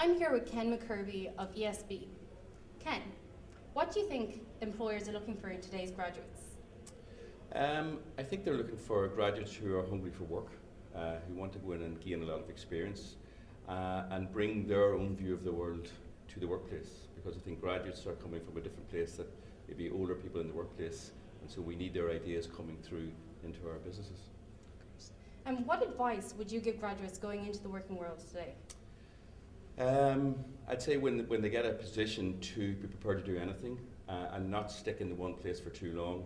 I'm here with Ken McCurby of ESB. Ken, what do you think employers are looking for in today's graduates? I think they're looking for graduates who are hungry for work, who want to go in and gain a lot of experience and bring their own view of the world to the workplace, because I think graduates are coming from a different place that maybe older people in the workplace, and so we need their ideas coming through into our businesses. And what advice would you give graduates going into the working world today? I'd say when they get a position, to be prepared to do anything and not stick in the one place for too long.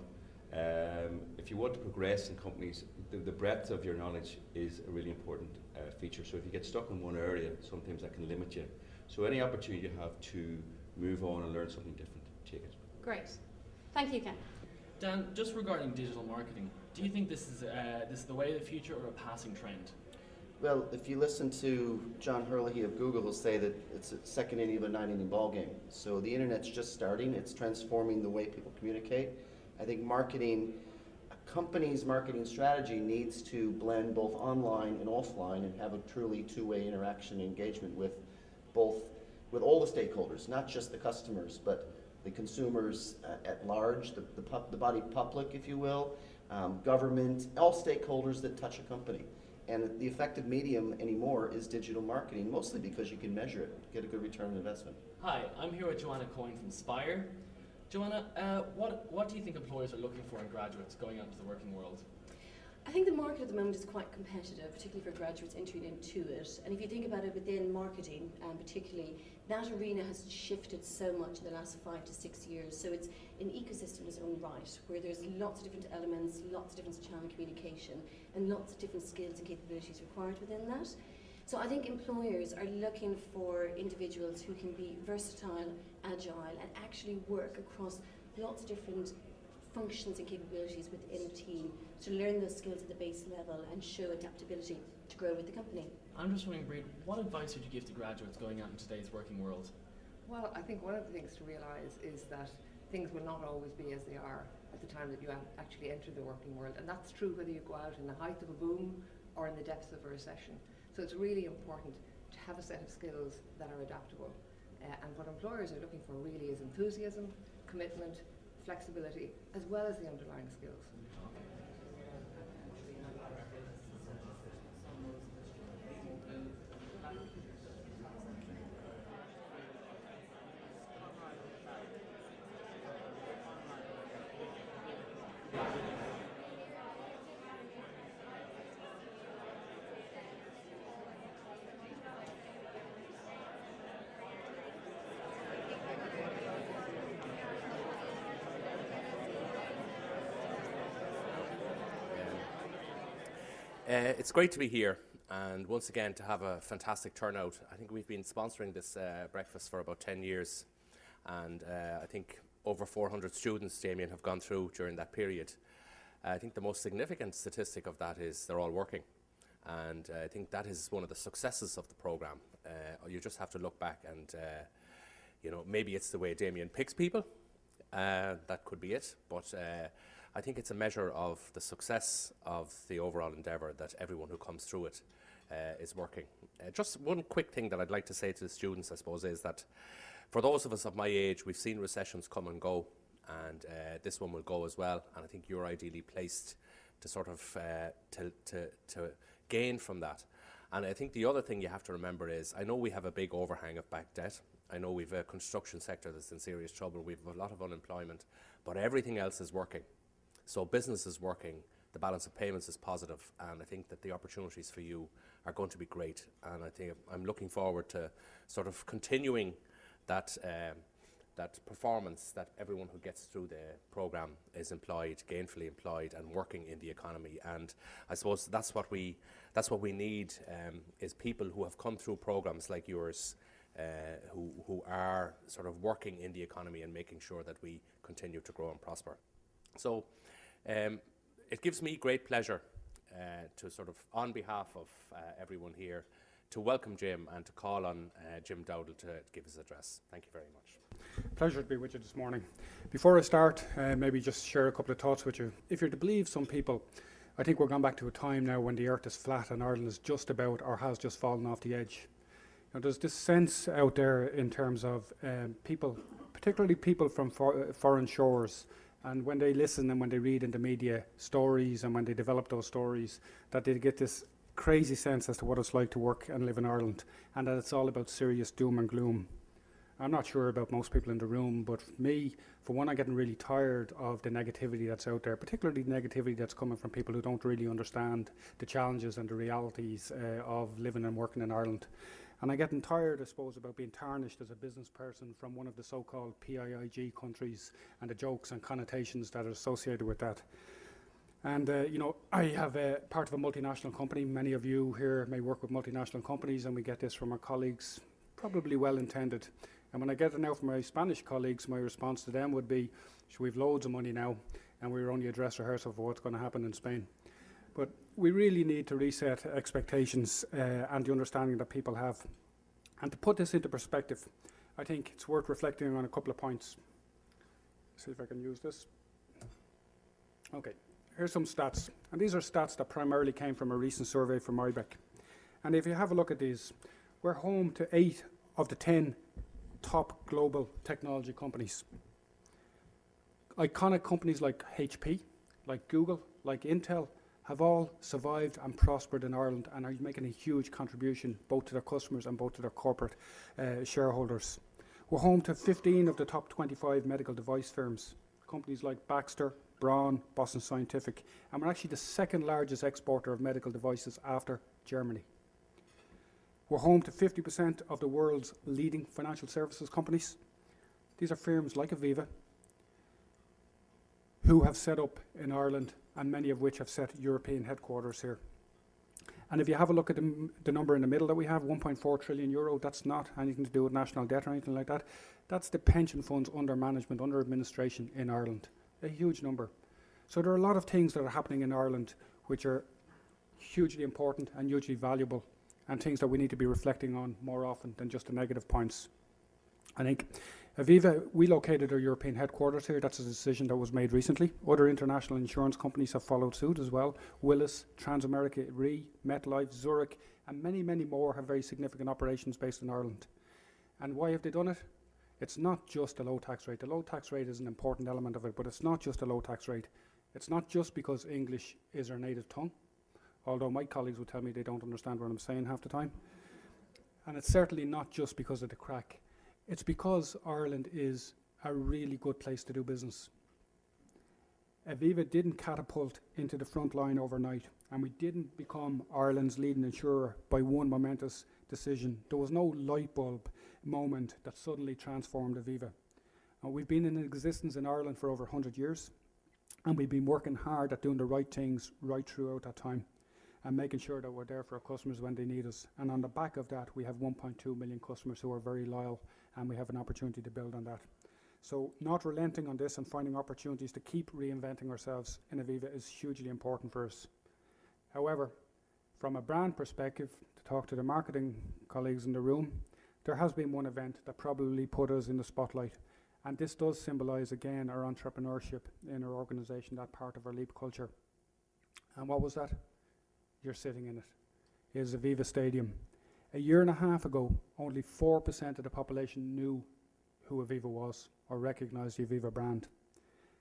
If you want to progress in companies, the breadth of your knowledge is a really important feature. So if you get stuck in one area, sometimes that can limit you. So any opportunity you have to move on and learn something different, take it. Great. Thank you, Ken. Dan, just regarding digital marketing, do you think this is the way of the future or a passing trend? Well, if you listen to John Hurley of Google, he'll say that it's a second inning of a 9-inning ball game. So the internet's just starting. It's transforming the way people communicate. I think marketing, a company's marketing strategy needs to blend both online and offline and have a truly two-way interaction and engagement with all the stakeholders, not just the customers, but the consumers at large, the body public, if you will, government, all stakeholders that touch a company. And the effective medium anymore is digital marketing, mostly because you can measure it, get a good return on investment. Hi, I'm here with Joanna Coyne from Spire. Joanna, what do you think employers are looking for in graduates going out into the working world? I think the market at the moment is quite competitive, particularly for graduates entering into it. And if you think about it within marketing, particularly, that arena has shifted so much in the last 5 to 6 years. So it's an ecosystem in its own right, where there's lots of different elements, lots of different channel communication, and lots of different skills and capabilities required within that. So I think employers are looking for individuals who can be versatile, agile, and actually work across lots of different functions and capabilities within a team to learn those skills at the base level and show adaptability to grow with the company. I'm just wondering, Breed, what advice would you give to graduates going out in today's working world? Well, I think one of the things to realise is that things will not always be as they are at the time that you actually enter the working world, and that's true whether you go out in the height of a boom or in the depths of a recession. So it's really important to have a set of skills that are adaptable. And what employers are looking for really is enthusiasm, commitment, flexibility, as well as the underlying skills. It's great to be here and once again to have a fantastic turnout. I think we've been sponsoring this breakfast for about 10 years and I think over 400 students, Damien, have gone through during that period. I think the most significant statistic of that is they're all working, and I think that is one of the successes of the programme. You just have to look back and you know, maybe it's the way Damien picks people, that could be it, but I think it's a measure of the success of the overall endeavour that everyone who comes through it is working. Just one quick thing that I'd like to say to the students, I suppose, is that for those of us of my age, we've seen recessions come and go, and this one will go as well, and I think you're ideally placed to sort of to gain from that. And I think the other thing you have to remember is, I know we have a big overhang of back debt. I know we've a construction sector that's in serious trouble. We've a lot of unemployment, but everything else is working. So business is working, the balance of payments is positive, and I think that the opportunities for you are going to be great. And I think I'm looking forward to sort of continuing that that performance, that everyone who gets through the programme is employed, gainfully employed, and working in the economy. And I suppose that's what we need, is people who have come through programmes like yours, who are sort of working in the economy and making sure that we continue to grow and prosper. So it gives me great pleasure to sort of, on behalf of everyone here, to welcome Jim and to call on Jim Dowdall to give his address. Thank you very much. Pleasure to be with you this morning. Before I start, maybe just share a couple of thoughts with you. If you're to believe some people, I think we're gone back to a time now when the earth is flat and Ireland is just about or has just fallen off the edge. there's this sense out there in terms of people, particularly people from foreign shores, and when they listen and when they read in the media stories and when they develop those stories, that they get this crazy sense as to what it's like to work and live in Ireland, and that it's all about serious doom and gloom. I'm not sure about most people in the room, but for me, for one, I'm getting really tired of the negativity that's out there, particularly the negativity that's coming from people who don't really understand the challenges and the realities of living and working in Ireland. And I'm getting tired, I suppose, about being tarnished as a business person from one of the so-called PIIG countries and the jokes and connotations that are associated with that. And, I have part of a multinational company. Many of you here may work with multinational companies, and we get this from our colleagues, probably well-intended. And when I get it now from my Spanish colleagues, my response to them would be, we've loads of money now, and we're only a dress rehearsal for what's going to happen in Spain. But we really need to reset expectations and the understanding that people have. And to put this into perspective, I think it's worth reflecting on a couple of points. See if I can use this. Okay, here's some stats. And these are stats that primarily came from a recent survey from IBEC. And if you have a look at these, we're home to 8 of the 10 top global technology companies. Iconic companies like HP, like Google, like Intel, have all survived and prospered in Ireland and are making a huge contribution both to their customers and both to their corporate shareholders. We're home to 15 of the top 25 medical device firms, companies like Baxter, Braun, Boston Scientific, and we're actually the second largest exporter of medical devices after Germany. We're home to 50% of the world's leading financial services companies. These are firms like Aviva, who have set up in Ireland, and many of which have set European headquarters here. And if you have a look at the number in the middle that we have, 1.4 trillion euro, that's not anything to do with national debt or anything like that. That's the pension funds under management, under administration in Ireland. A huge number. So there are a lot of things that are happening in Ireland which are hugely important and hugely valuable, and things that we need to be reflecting on more often than just the negative points. I think Aviva, we located our European headquarters here. That's a decision that was made recently. Other international insurance companies have followed suit as well. Willis, Transamerica Re, MetLife, Zurich, and many, many more have very significant operations based in Ireland. And why have they done it? It's not just a low tax rate. The low tax rate is an important element of it, but it's not just a low tax rate. It's not just because English is our native tongue, although my colleagues will tell me they don't understand what I'm saying half the time. And it's certainly not just because of the crack. It's because Ireland is a really good place to do business. Aviva didn't catapult into the front line overnight, and we didn't become Ireland's leading insurer by one momentous decision. There was no light bulb moment that suddenly transformed Aviva. We've been in existence in Ireland for over 100 years, and we've been working hard at doing the right things right throughout that time, and making sure that we're there for our customers when they need us. And on the back of that, we have 1.2 million customers who are very loyal, and we have an opportunity to build on that. So not relenting on this and finding opportunities to keep reinventing ourselves in Aviva is hugely important for us. However, from a brand perspective, to talk to the marketing colleagues in the room, there has been one event that probably put us in the spotlight. And this does symbolise, again, our entrepreneurship in our organisation, that part of our LEAP culture. And what was that? You're sitting in it. It is Aviva Stadium. A year and a half ago, only 4% of the population knew who Aviva was or recognised the Aviva brand.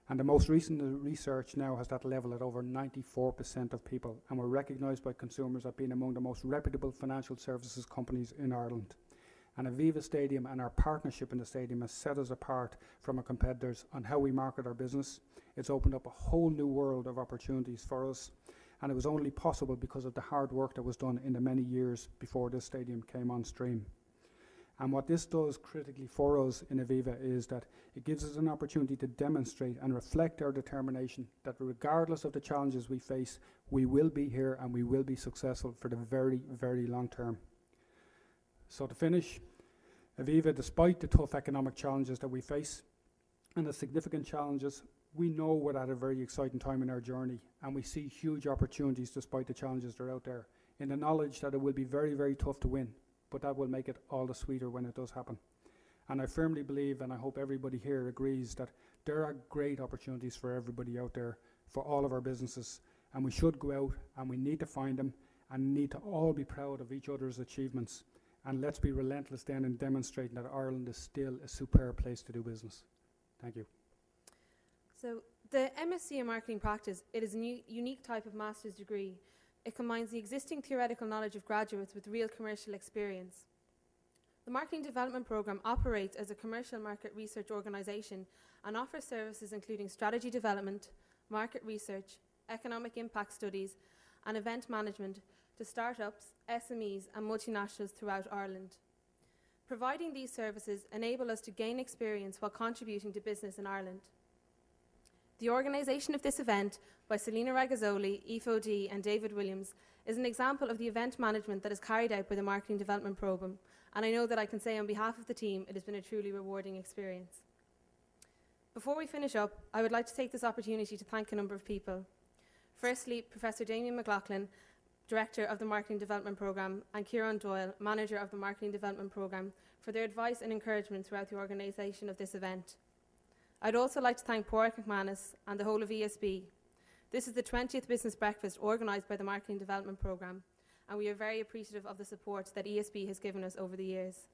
And the most recent research now has that level at over 94% of people, and we're recognised by consumers as being among the most reputable financial services companies in Ireland. And Aviva Stadium and our partnership in the stadium has set us apart from our competitors on how we market our business. It's opened up a whole new world of opportunities for us, and it was only possible because of the hard work that was done in the many years before this stadium came on stream. And what this does critically for us in Aviva is that it gives us an opportunity to demonstrate and reflect our determination that regardless of the challenges we face, we will be here and we will be successful for the very, very long term. So to finish, Aviva, despite the tough economic challenges that we face and the significant challenges, we know we're at a very exciting time in our journey, and we see huge opportunities despite the challenges that are out there, in the knowledge that it will be very, very tough to win, but that will make it all the sweeter when it does happen. And I firmly believe, and I hope everybody here agrees, that there are great opportunities for everybody out there, for all of our businesses, and we should go out and we need to find them and need to all be proud of each other's achievements. And let's be relentless then in demonstrating that Ireland is still a superb place to do business. Thank you. So the MSc in Marketing Practice, it is a unique type of master's degree. It combines the existing theoretical knowledge of graduates with real commercial experience. The Marketing Development Programme operates as a commercial market research organisation and offers services including strategy development, market research, economic impact studies and event management to startups, SMEs and multinationals throughout Ireland. Providing these services enable us to gain experience while contributing to business in Ireland. The organisation of this event by Selina Ragazzoli, Aoife O'Dea and David Williams is an example of the event management that is carried out by the Marketing Development Programme, and I know that I can say on behalf of the team it has been a truly rewarding experience. Before we finish up, I would like to take this opportunity to thank a number of people. Firstly, Professor Damien McLaughlin, Director of the Marketing Development Programme, and Kieran Doyle, Manager of the Marketing Development Programme, for their advice and encouragement throughout the organisation of this event. I'd also like to thank Pádraig McManus and the whole of ESB. This is the 20th business breakfast organised by the Marketing Development Programme, and we are very appreciative of the support that ESB has given us over the years.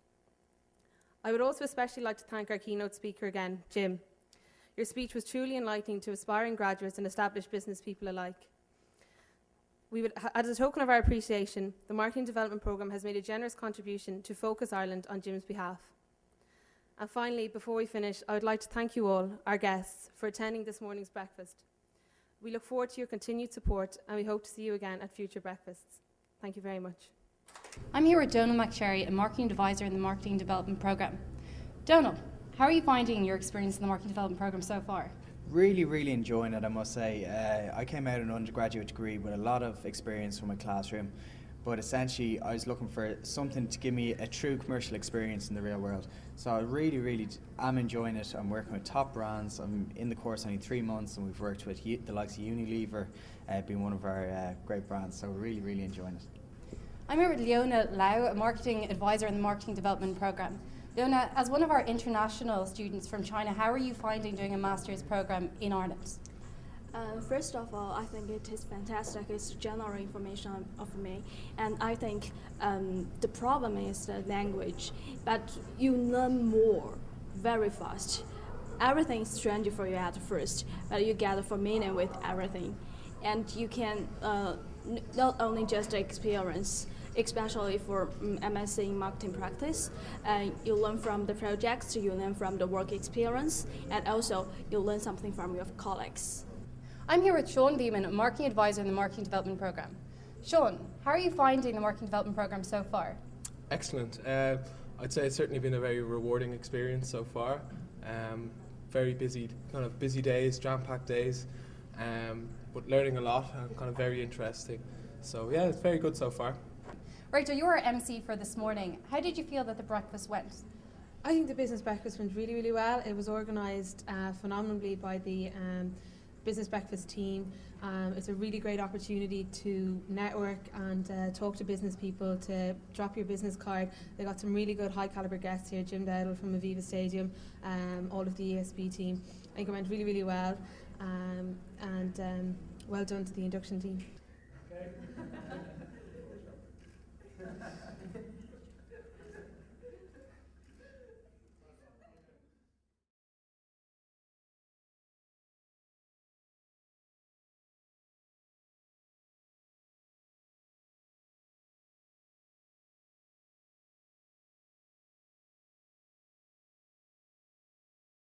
I would also especially like to thank our keynote speaker again, Jim. Your speech was truly enlightening to aspiring graduates and established business people alike. As a token of our appreciation, the Marketing Development Programme has made a generous contribution to Focus Ireland on Jim's behalf. And finally, before we finish, I would like to thank you all, our guests, for attending this morning's breakfast. We look forward to your continued support and we hope to see you again at future breakfasts. Thank you very much. I'm here with Donal McSherry, a Marketing Advisor in the Marketing Development Programme. Donal, how are you finding your experience in the Marketing Development Programme so far? Really enjoying it, I must say. I came out in an undergraduate degree with a lot of experience from my classroom, but essentially I was looking for something to give me a true commercial experience in the real world. So I really am enjoying it. I'm working with top brands. I'm in the course only 3 months, and we've worked with the likes of Unilever, being one of our great brands, so really enjoying it. I'm here with Leona Lau, a Marketing Advisor in the Marketing Development Programme. Leona, as one of our international students from China, how are you finding doing a master's programme in Ireland? First of all, I think it is fantastic. It's general information of me, and I think the problem is the language. But you learn more very fast. Everything is strange for you at first, but you get familiar with everything, and you can not only just experience. Especially for MSc in Marketing Practice, you learn from the projects, you learn from the work experience, and also you learn something from your colleagues. I'm here with Sean Beeman, a Marketing Advisor in the Marketing Development Programme. Sean, how are you finding the Marketing Development Programme so far? Excellent. I'd say it's certainly been a very rewarding experience so far. Very busy days, jam-packed days, but learning a lot and kind of very interesting. So yeah, it's very good so far. Right, so you were MC for this morning. How did you feel that the breakfast went? I think the business breakfast went really well. It was organised phenomenally by the business breakfast team. It's a really great opportunity to network and talk to business people, to drop your business card. They got some really good high calibre guests here, Jim Dowdall from Aviva Stadium, all of the ESB team. I think it went really well, and well done to the induction team. Okay.